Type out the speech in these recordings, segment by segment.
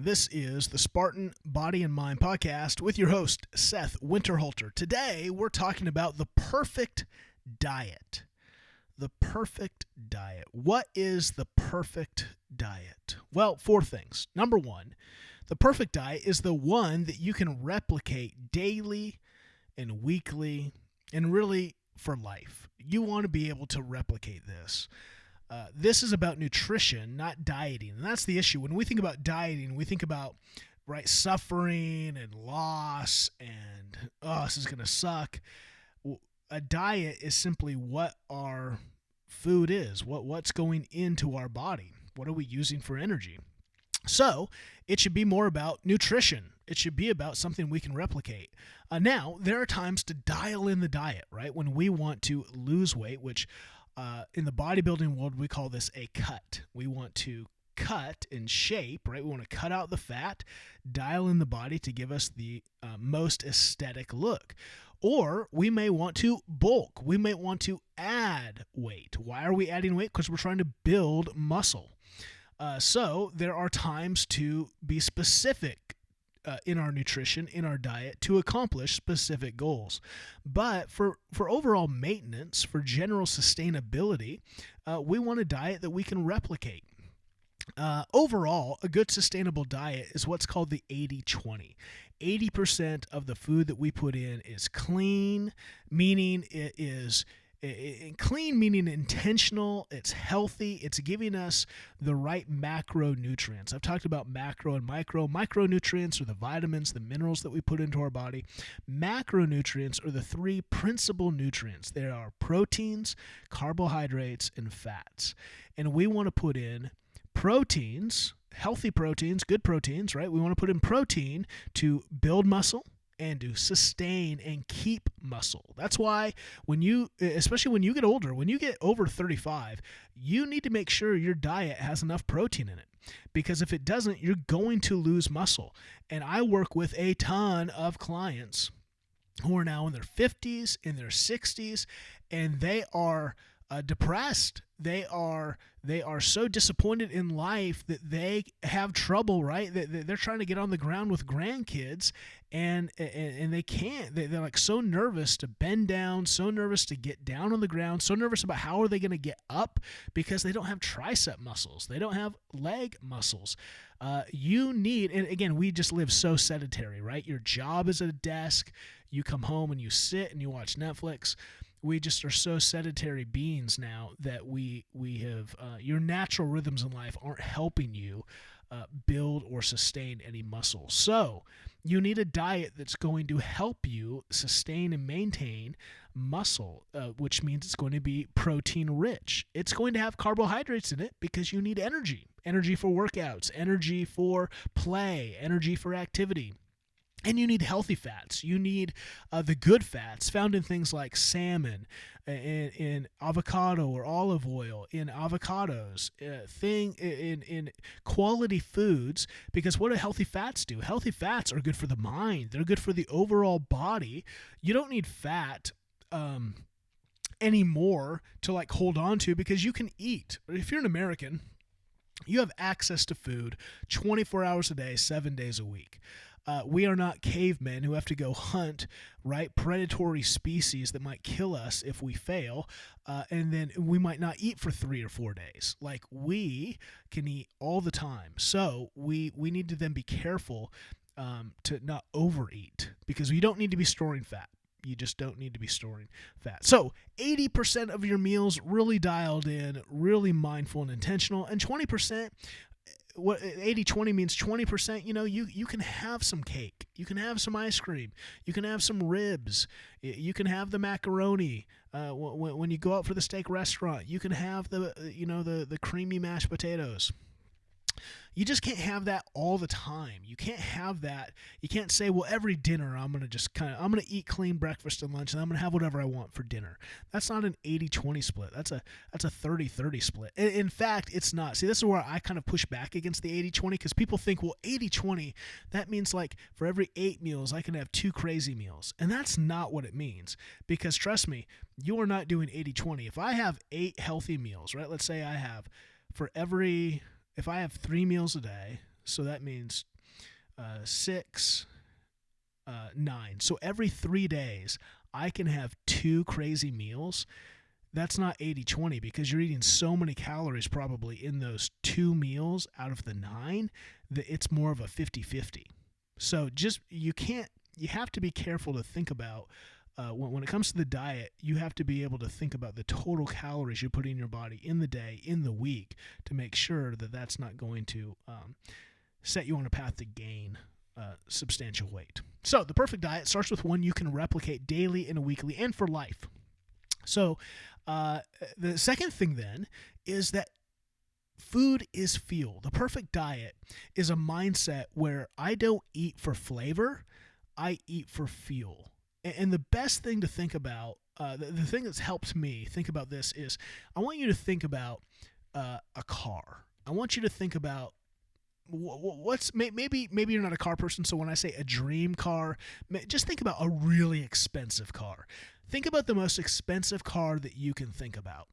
This is the Spartan Body and Mind podcast with your host, Seth Winterhalter. Today, we're talking about the perfect diet. The perfect diet. What is the perfect diet? Well, four things. Number one, the perfect diet is the one that you can replicate daily and weekly and really for life. You want to be able to replicate this. This is about nutrition, not dieting. And that's the issue. When we think about dieting, we think about suffering and loss and, this is going to suck. A diet is simply what our food is, what's going into our body. What are we using for energy? So it should be more about nutrition. It should be about something we can replicate. Now, there are times to dial in the diet, right? When we want to lose weight, which in the bodybuilding world, we call this a cut. We want to cut and shape, right? We want to cut out the fat, dial in the body to give us the most aesthetic look. Or we may want to bulk. We may want to add weight. Why are we adding weight? Because we're trying to build muscle. So there are times to be specific in our nutrition, in our diet, to accomplish specific goals. But for overall maintenance, for general sustainability, we want a diet that we can replicate. Overall, a good sustainable diet is what's called the 80-20. 80% of the food that we put in is clean, meaning it is clean, meaning intentional, it's healthy, it's giving us the right macronutrients. I've talked about macro and micro. Micronutrients are the vitamins, the minerals that we put into our body. Macronutrients are the three principal nutrients. They are proteins, carbohydrates, and fats. And we want to put in proteins, healthy proteins, good proteins, right? We want to put in protein to build muscle and to sustain and keep muscle. That's why especially when you get older, when you get over 35, you need to make sure your diet has enough protein in it. Because if it doesn't, you're going to lose muscle. And I work with a ton of clients who are now in their 50s, in their 60s, and they are depressed. They are so disappointed in life that they have trouble, right? They're trying to get on the ground with grandkids and they can't. They're like so nervous to bend down, so nervous to get down on the ground, so nervous about how are they going to get up because they don't have tricep muscles. They don't have leg muscles. You need, and again, we just live so sedentary, right? Your job is at a desk. You come home and you sit and you watch Netflix. We just are so sedentary beings now that we have your natural rhythms in life aren't helping you build or sustain any muscle. So you need a diet that's going to help you sustain and maintain muscle, which means it's going to be protein rich. It's going to have carbohydrates in it because you need energy for workouts, energy for play, energy for activity. And you need healthy fats. You need the good fats found in things like salmon, in avocado or olive oil, in avocados, in quality foods. Because what do healthy fats do? Healthy fats are good for the mind. They're good for the overall body. You don't need fat anymore to hold on to because you can eat. If you're an American, you have access to food 24 hours a day, 7 days a week. We are not cavemen who have to go hunt, right, predatory species that might kill us if we fail, and then we might not eat for 3 or 4 days. We can eat all the time. So we need to then be careful to not overeat because we don't need to be storing fat. You just don't need to be storing fat. So 80% of your meals really dialed in, really mindful and intentional, and 20%, what 80-20 means 20%, you can have some cake, you can have some ice cream, you can have some ribs, you can have the macaroni when you go out for the steak restaurant, you can have the creamy mashed potatoes. You just can't have that all the time. You can't have that. You can't say, well, every dinner I'm going to eat clean breakfast and lunch and I'm going to have whatever I want for dinner. That's not an 80-20 split. That's a 30-30 split. In fact, it's not. See, this is where I kind of push back against the 80-20 because people think, well, 80-20, that means for every 8 meals, I can have 2 crazy meals. And that's not what it means because trust me, you are not doing 80-20. If I have 8 healthy meals, right? Let's say if I have 3 meals a day, so that means 6, 9. So every 3 days, I can have 2 crazy meals. That's not 80-20 because you're eating so many calories probably in those 2 meals out of the 9 that it's more of a 50-50. So you have to be careful to think about when it comes to the diet, you have to be able to think about the total calories you put in your body in the day, in the week, to make sure that that's not going to set you on a path to gain substantial weight. So the perfect diet starts with one you can replicate daily and weekly and for life. So the second thing then is that food is fuel. The perfect diet is a mindset where I don't eat for flavor, I eat for fuel. And the best thing to think about, the thing that's helped me think about this is I want you to think about a car. I want you to think about maybe you're not a car person, so when I say a dream car, just think about a really expensive car. Think about the most expensive car that you can think about.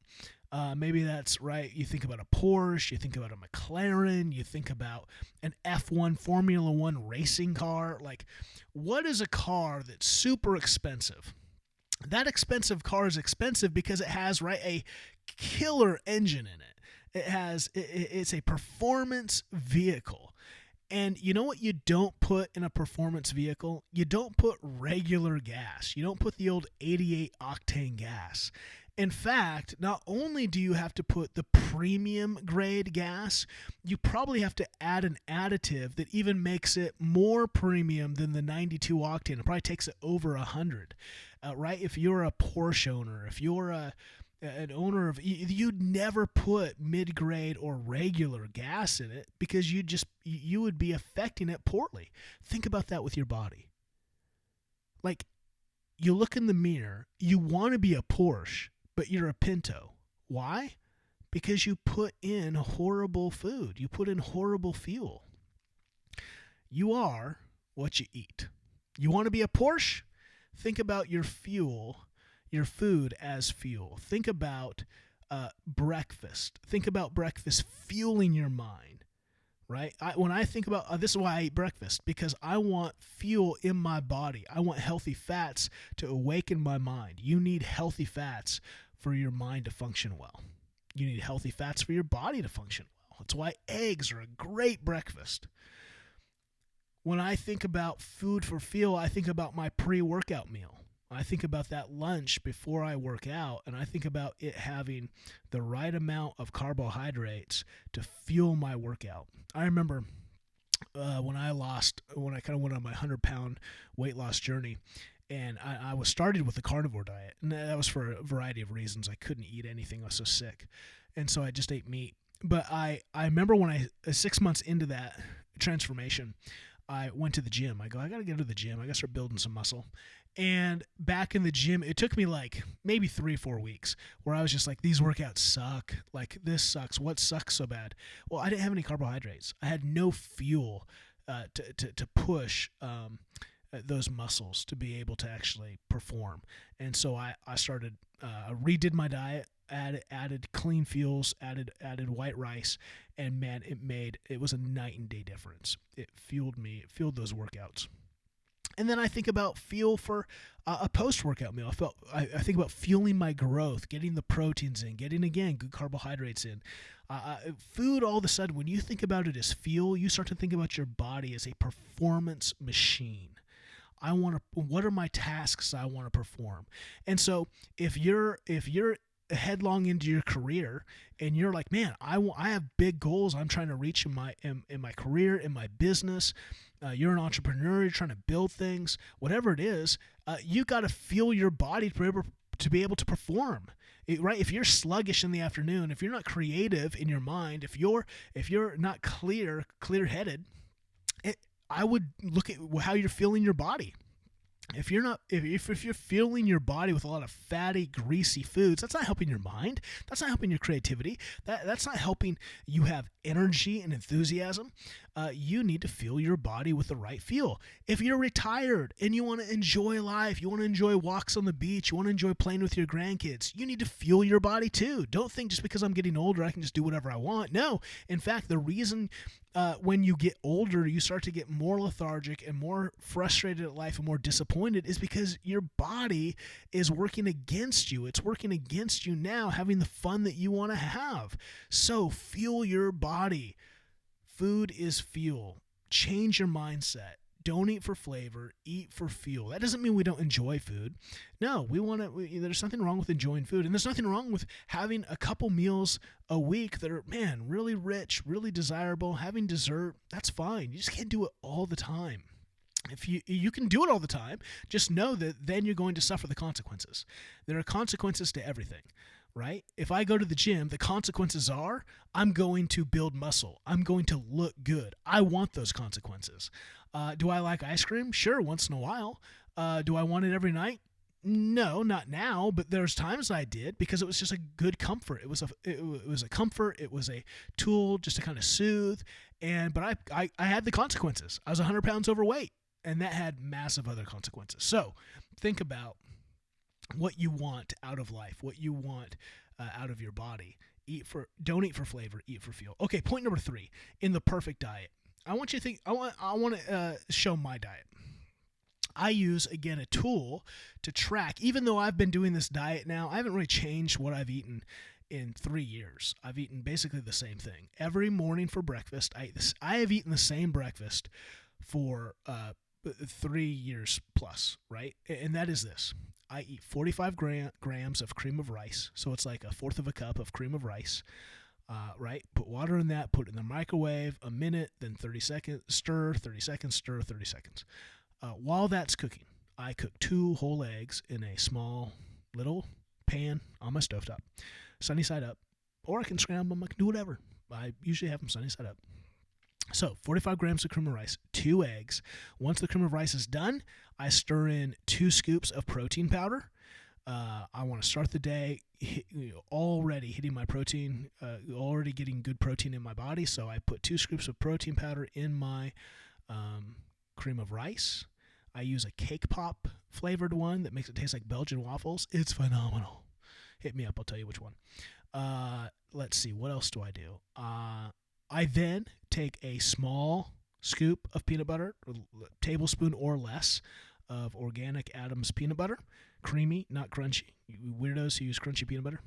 Maybe that's right. You think about a Porsche, you think about a McLaren, you think about an F1 Formula One racing car. Like, what is a car that's super expensive? That expensive car is expensive because it has a killer engine in it. It's a performance vehicle. And you know what you don't put in a performance vehicle? You don't put regular gas. You don't put the old 88 octane gas. In fact, not only do you have to put the premium grade gas, you probably have to add an additive that even makes it more premium than the 92 octane. It probably takes it over 100, right? If you're a Porsche owner, if you're an owner of, you'd never put mid-grade or regular gas in it because you would be affecting it poorly. Think about that with your body. Like, you look in the mirror, you want to be a Porsche, but you're a Pinto. Why? Because you put in horrible food. You put in horrible fuel. You are what you eat. You want to be a Porsche? Think about your fuel, your food as fuel. Think about breakfast. Think about breakfast fueling your mind, right? When I think about, this is why I eat breakfast, because I want fuel in my body. I want healthy fats to awaken my mind. You need healthy fats for your mind to function well. You need healthy fats for your body to function well. That's why eggs are a great breakfast. When I think about food for fuel, I think about my pre-workout meal. I think about that lunch before I work out, and I think about it having the right amount of carbohydrates to fuel my workout. I remember when I kind of went on my 100-pound weight loss journey, and I was started with a carnivore diet, and that was for a variety of reasons. I couldn't eat anything. I was so sick, and so I just ate meat. But I remember when 6 months into that transformation, I went to the gym. I got to get to the gym. I got to start building some muscle. And back in the gym, it took me like maybe 3-4 weeks where I was just like, these workouts suck. Like, this sucks. What sucks so bad? Well, I didn't have any carbohydrates. I had no fuel to push those muscles to be able to actually perform. And so I started, redid my diet, added clean fuels, added white rice, and man, it was a night and day difference. It fueled me. It fueled those workouts. And then I think about fuel for a post-workout meal. I think about fueling my growth, getting the proteins in, getting, again, good carbohydrates in. Food, all of a sudden, when you think about it as fuel, you start to think about your body as a performance machine. What are my tasks I want to perform? And so if you're headlong into your career and you're like, man, I have big goals I'm trying to reach in my career, in my business. You're an entrepreneur, you're trying to build things, whatever it is, you got to fuel your body to be able to perform. Right? If you're sluggish in the afternoon, if you're not creative in your mind, if you're not clear-headed, I would look at how you're feeling your body. If you're fueling your body with a lot of fatty, greasy foods, that's not helping your mind. That's not helping your creativity. That's not helping you have energy and enthusiasm. You need to fuel your body with the right fuel. If you're retired and you want to enjoy life, you want to enjoy walks on the beach, you want to enjoy playing with your grandkids, you need to fuel your body too. Don't think just because I'm getting older I can just do whatever I want. No. In fact, the reason when you get older, you start to get more lethargic and more frustrated at life and more disappointed is because your body is working against you. It's working against you now having the fun that you want to have. So fuel your body. Food is fuel. Change your mindset. Don't eat for flavor, eat for fuel. That doesn't mean we don't enjoy food. No, there's nothing wrong with enjoying food. And there's nothing wrong with having a couple meals a week that are, really rich, really desirable. Having dessert, that's fine. You just can't do it all the time. If you can do it all the time, just know that then you're going to suffer the consequences. There are consequences to everything, right? If I go to the gym, the consequences are I'm going to build muscle. I'm going to look good. I want those consequences. Do I like ice cream? Sure, once in a while. Do I want it every night? No, not now, but there's times I did because it was just a good comfort. It was a comfort. It was a tool just to kind of soothe. But I had the consequences. I was 100 pounds overweight, and that had massive other consequences. So think about what you want out of life, what you want out of your body. Don't eat for flavor, eat for fuel. Okay, point number 3, in the perfect diet. I want you to think. I want to show my diet. I use, again, a tool to track. Even though I've been doing this diet now, I haven't really changed what I've eaten in 3 years. I've eaten basically the same thing every morning for breakfast. I have eaten the same breakfast for 3 years plus, right? And that is this. I eat 45 grams of cream of rice, so it's like 1/4 of a cup of cream of rice. Right? Put water in that, put it in the microwave, a minute, then 30 seconds, stir, 30 seconds, stir, 30 seconds. While that's cooking, I cook 2 whole eggs in a small little pan on my stovetop, sunny side up, or I can scramble them, I can do whatever. I usually have them sunny side up. So 45 grams of cream of rice, 2 eggs. Once the cream of rice is done, I stir in 2 scoops of protein powder. I want to start the day already hitting my protein, already getting good protein in my body. So I put 2 scoops of protein powder in my cream of rice. I use a cake pop flavored one that makes it taste like Belgian waffles. It's phenomenal. Hit me up. I'll tell you which one. Let's see. What else do I do? I then take a small scoop of peanut butter, a tablespoon or less of organic Adams peanut butter. Creamy, not crunchy. You weirdos who use crunchy peanut butter.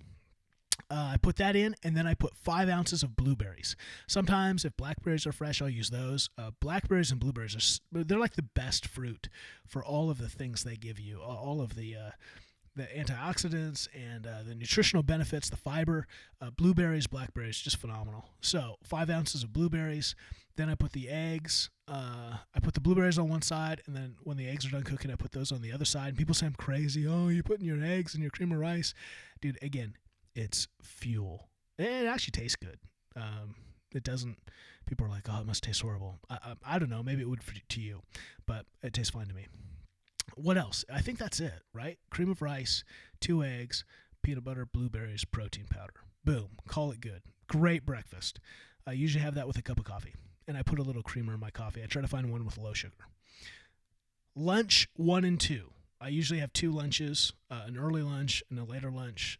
I put that in, and then I put 5 ounces of blueberries. Sometimes, if blackberries are fresh, I'll use those. Blackberries and blueberries, they're like the best fruit for all of the things they give you, all of the antioxidants and the nutritional benefits, the fiber. Blueberries, blackberries, just phenomenal. So 5 ounces of blueberries. Then I put the eggs. I put the blueberries on one side, and then when the eggs are done cooking, I put those on the other side. And people say I'm crazy. Oh, you're putting your eggs in your cream of rice. Dude, again, it's fuel. It actually tastes good. It doesn't. People are like, oh, it must taste horrible. I don't know. Maybe it would to you, but it tastes fine to me. What else? I think that's it, right? Cream of rice, 2 eggs, peanut butter, blueberries, protein powder. Boom. Call it good. Great breakfast. I usually have that with a cup of coffee, and I put a little creamer in my coffee. I try to find one with low sugar. Lunch 1 and 2. I usually have 2 lunches, an early lunch and a later lunch.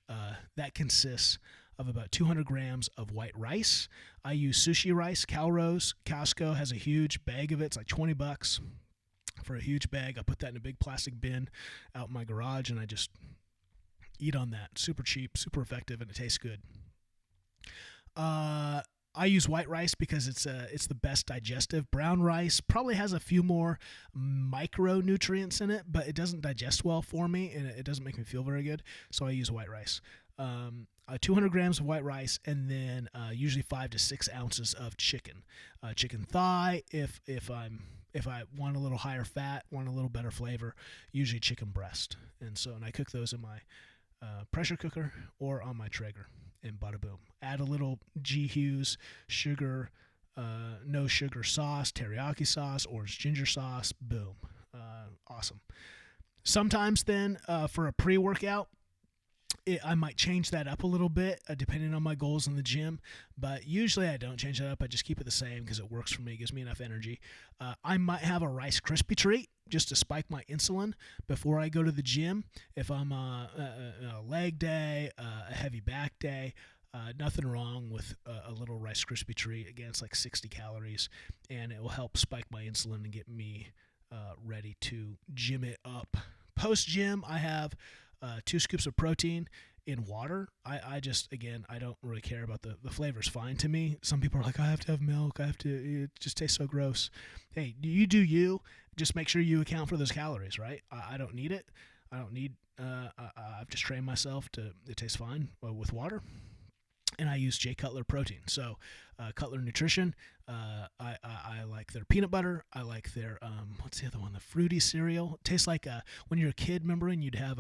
That consists of about 200 grams of white rice. I use sushi rice, Calrose. Costco has a huge bag of it. It's like $20 for a huge bag. I put that in a big plastic bin out in my garage, and I just eat on that. Super cheap, super effective, and it tastes good. I use white rice because it's the best digestive. Brown rice probably has a few more micronutrients in it, but it doesn't digest well for me, and it doesn't make me feel very good. So I use white rice. 200 grams of white rice, and then usually 5 to 6 ounces of chicken. Chicken thigh, if I want a little higher fat, want a little better flavor, usually chicken breast. And I cook those in my pressure cooker or on my Traeger, and bada boom. Add a little G. Hughes sugar, no sugar sauce, teriyaki sauce, orange ginger sauce, boom. Awesome. Sometimes then for a pre-workout, I might change that up a little bit depending on my goals in the gym, but usually I don't change that up. I just keep it the same because it works for me. It gives me enough energy. I might have a Rice Krispie treat just to spike my insulin before I go to the gym. If I'm a leg day, a heavy back day, Nothing wrong with a little Rice Krispie treat. Again, it's like 60 calories, and it will help spike my insulin and get me ready to gym it up. Post gym, I have 2 scoops of protein in water. I don't really care about the flavor's fine to me. Some people are like, I have to have milk. It just tastes so gross. Hey, you do you. Just make sure you account for those calories, right? I don't need it. I don't need, I've just trained myself it tastes fine with water. And I use Jay Cutler protein. So Cutler Nutrition, I like their peanut butter. I like their, what's the other one? The fruity cereal. It tastes like when you're a kid, remember, and you'd have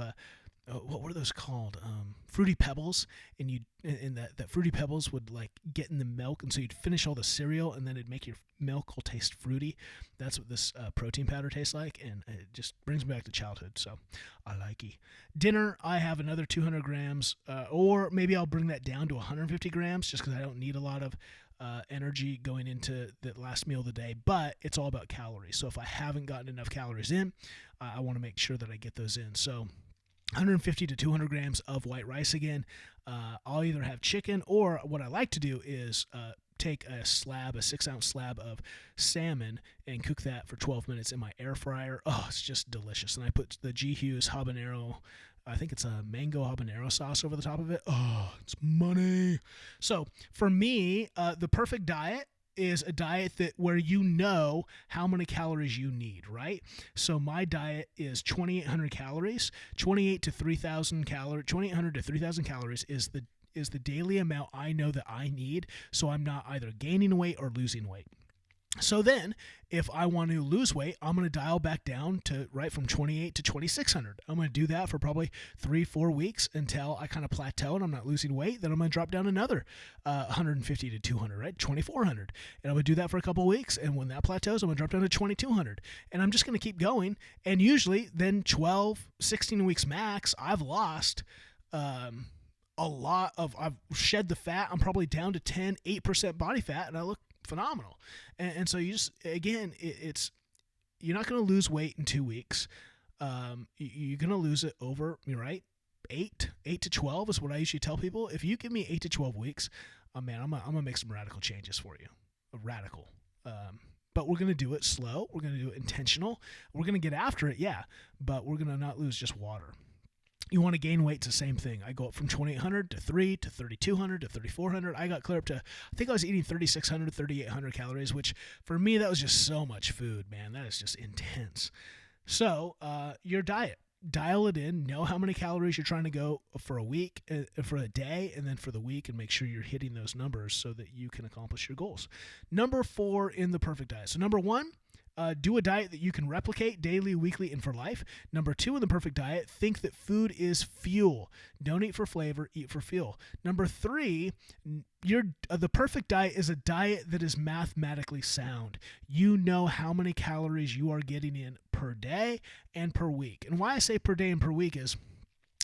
what were those called? Fruity Pebbles, and that Fruity Pebbles would like get in the milk, and so you'd finish all the cereal, and then it'd make your milk all taste fruity. That's what this protein powder tastes like, and it just brings me back to childhood. So I like it. Dinner, I have another 200 grams, or maybe I'll bring that down to 150 grams, just because I don't need a lot of energy going into the last meal of the day. But it's all about calories. So if I haven't gotten enough calories in, I want to make sure that I get those in. So 150 to 200 grams of white rice again. I'll either have chicken, or what I like to do is take a 6-ounce slab of salmon and cook that for 12 minutes in my air fryer. Oh, it's just delicious. And I put the G. Hughes habanero, I think it's a mango habanero sauce over the top of it. Oh, it's money. So for me, the perfect diet is a diet where you know how many calories you need, right? So my diet is 2,800 calories. 2,800 to 3,000 calories is the daily amount I know that I need, so I'm not either gaining weight or losing weight. So then, if I want to lose weight, I'm going to dial back down to from 28 to 2,600. I'm going to do that for probably 3-4 weeks until I kind of plateau and I'm not losing weight. Then I'm going to drop down another 150 to 200, right? 2,400. And I'm going to do that for a couple of weeks. And when that plateaus, I'm going to drop down to 2,200. And I'm just going to keep going. And usually, then 12, 16 weeks max, I've lost I've shed the fat. I'm probably down to 8% body fat, and I look phenomenal. And so you just, again, you're not going to lose weight in 2 weeks. You're going to lose it over, you're right, 8 to 12 is what I usually tell people. If you give me 8 to 12 weeks, man, I'm going to make some radical changes for you. Radical. But we're going to do it slow. We're going to do it intentional. We're going to get after it, yeah, but we're going to not lose just water. You want to gain weight, it's the same thing. I go up from 2,800 to 3 to 3,200 to 3,400. I got clear up to, I think I was eating 3,600, 3,800 calories, which for me, that was just so much food, man. That is just intense. So your diet, dial it in, know how many calories you're trying to go for a week, for a day, and then for the week, and make sure you're hitting those numbers so that you can accomplish your goals. Number 4 in the perfect diet. So number 1, do a diet that you can replicate daily, weekly, and for life. Number 2 in the perfect diet, think that food is fuel. Don't eat for flavor, eat for fuel. Number 3, the perfect diet is a diet that is mathematically sound. You know how many calories you are getting in per day and per week. And why I say per day and per week is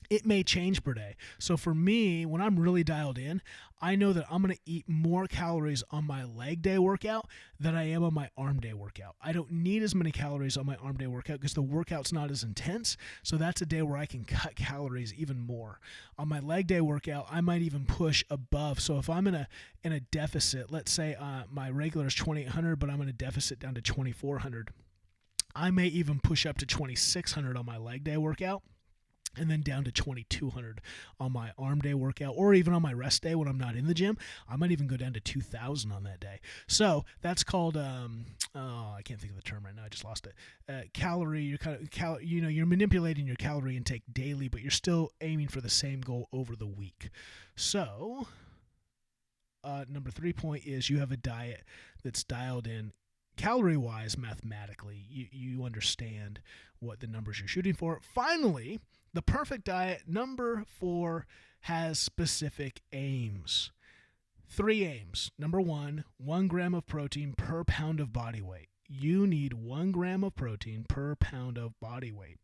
it may change per day. So for me, when I'm really dialed in, I know that I'm going to eat more calories on my leg day workout than I am on my arm day workout. I don't need as many calories on my arm day workout because the workout's not as intense. So that's a day where I can cut calories even more. On my leg day workout, I might even push above. So if I'm in a deficit, let's say my regular is 2,800, but I'm in a deficit down to 2,400. I may even push up to 2,600 on my leg day workout, and then down to 2,200 on my arm day workout, or even on my rest day when I'm not in the gym. I might even go down to 2,000 on that day. So that's called, I can't think of the term right now. I just lost it. Calorie. You're manipulating your calorie intake daily, but you're still aiming for the same goal over the week. So number 3 point is you have a diet that's dialed in calorie-wise mathematically. You understand what the numbers you're shooting for. Finally, the perfect diet, number 4, has specific aims. 3 aims. Number 1, 1 gram of protein per pound of body weight. You need 1 gram of protein per pound of body weight.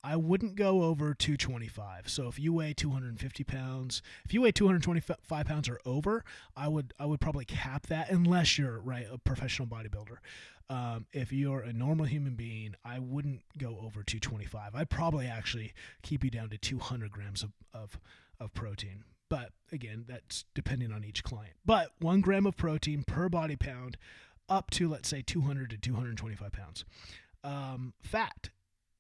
I wouldn't go over 225. So if you weigh 250 pounds, if you weigh 225 pounds or over, I would probably cap that unless you're a professional bodybuilder. If you're a normal human being, I wouldn't go over 225. I'd probably actually keep you down to 200 grams of protein. But again, that's depending on each client. But 1 gram of protein per body pound up to, let's say, 200 to 225 pounds. Fat.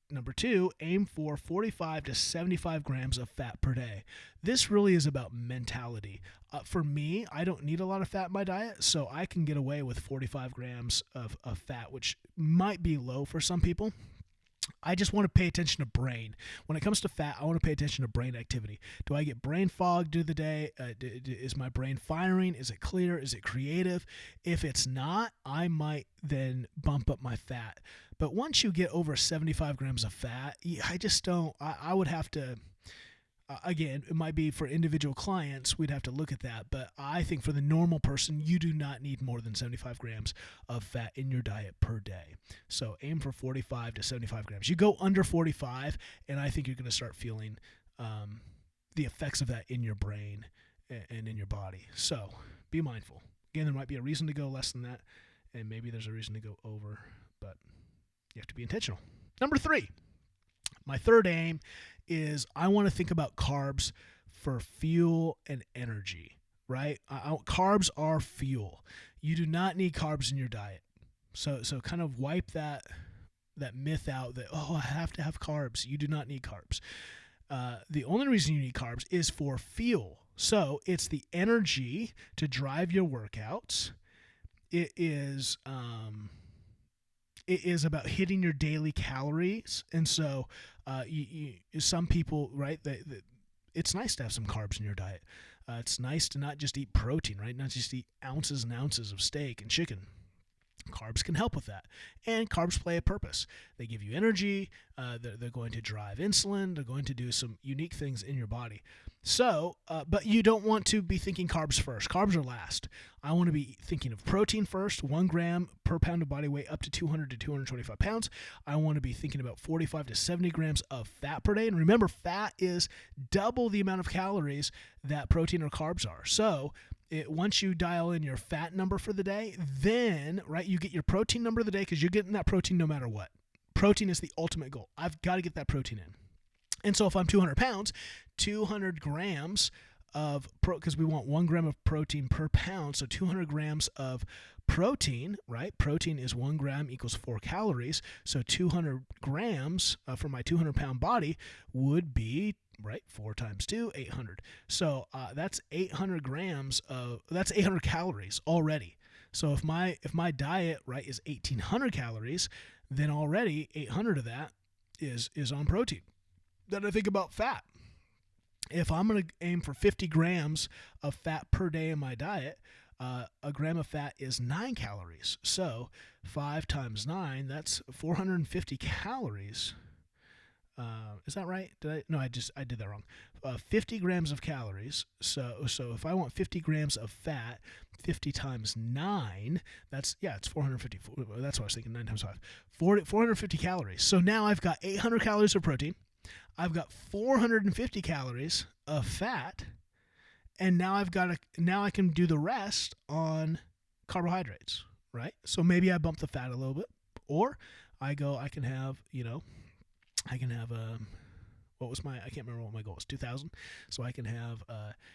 Number 2, aim for 45 to 75 grams of fat per day. This really is about mentality. For me, I don't need a lot of fat in my diet, so I can get away with 45 grams of fat, which might be low for some people. I just want to pay attention to brain. When it comes to fat, I want to pay attention to brain activity. Do I get brain fog through the day? Is my brain firing? Is it clear? Is it creative? If it's not, I might then bump up my fat. But once you get over 75 grams of fat, I just don't, I would have to, again, it might be for individual clients, we'd have to look at that. But I think for the normal person, you do not need more than 75 grams of fat in your diet per day. So aim for 45 to 75 grams. You go under 45, and I think you're going to start feeling the effects of that in your brain and in your body. So be mindful. Again, there might be a reason to go less than that, and maybe there's a reason to go over, but you have to be intentional. Number 3, my third aim is I want to think about carbs for fuel and energy, right? Carbs are fuel. You do not need carbs in your diet. So kind of wipe that myth out that, I have to have carbs. You do not need carbs. The only reason you need carbs is for fuel. So it's the energy to drive your workouts. It is about hitting your daily calories. And so some people, right, it's nice to have some carbs in your diet. It's nice to not just eat protein, right? Not just eat ounces and ounces of steak and chicken. Carbs can help with that. And carbs play a purpose. They give you energy. They're going to drive insulin. They're going to do some unique things in your body. So, but you don't want to be thinking carbs first. Carbs are last. I want to be thinking of protein first, 1 gram per pound of body weight up to 200 to 225 pounds. I want to be thinking about 45 to 70 grams of fat per day. And remember, fat is double the amount of calories that protein or carbs are. So once you dial in your fat number for the day, then, right, you get your protein number of the day because you're getting that protein no matter what. Protein is the ultimate goal. I've got to get that protein in. And so if I'm 200 pounds, 200 grams of because we want 1 gram of protein per pound, so 200 grams of protein, right? Protein is 1 gram equals 4 calories. So 200 grams for my 200-pound body would be, right, 4 times 2, 800. So that's 800 grams that's 800 calories already. So if my diet, right, is 1,800 calories, then already 800 of that is on protein. Then I think about fat. If I'm going to aim for 50 grams of fat per day in my diet, a gram of fat is 9 calories. So 5 times 9, that's 450 calories. Is that right? I did that wrong. 50 grams of calories. So if I want 50 grams of fat, 50 times 9, it's 450. That's what I was thinking, 9 times 5. 450 calories. So now I've got 800 calories of protein. I've got 450 calories of fat, and now I can do the rest on carbohydrates, right? So maybe I bump the fat a little bit, or I can have, I can't remember what my goal was, 2,000. So I can have,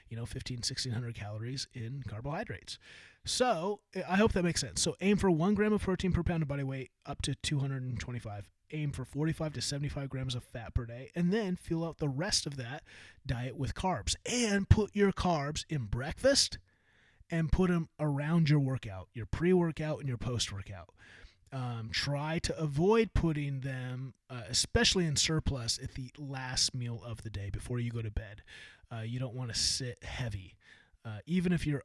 1,600 calories in carbohydrates. So I hope that makes sense. So aim for 1 gram of protein per pound of body weight up to 225. Aim for 45 to 75 grams of fat per day, and then fill out the rest of that diet with carbs. And put your carbs in breakfast and put them around your workout, your pre-workout and your post-workout. Try to avoid putting them, especially in surplus, at the last meal of the day before you go to bed. You don't want to sit heavy. Even if you're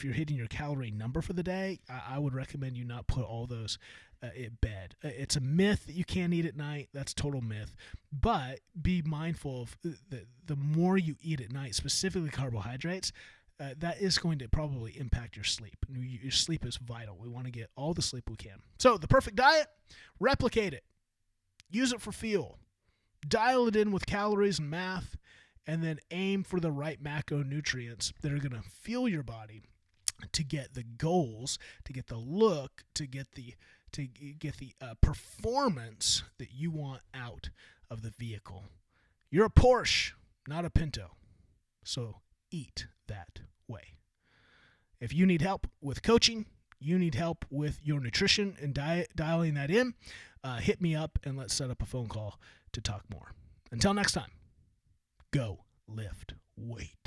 hitting your calorie number for the day, I would recommend you not put all those at bed. It's a myth that you can't eat at night. That's a total myth. But be mindful of the more you eat at night, specifically carbohydrates, that is going to probably impact your sleep. Your sleep is vital. We want to get all the sleep we can. So the perfect diet, replicate it. Use it for fuel. Dial it in with calories and math, and then aim for the right macronutrients that are going to fuel your body to get the goals, to get the look, to get the performance that you want out of the vehicle. You're a Porsche, not a Pinto. So eat that way. If you need help with coaching, you need help with your nutrition and diet, dialing that in, hit me up and let's set up a phone call to talk more. Until next time, go lift weight.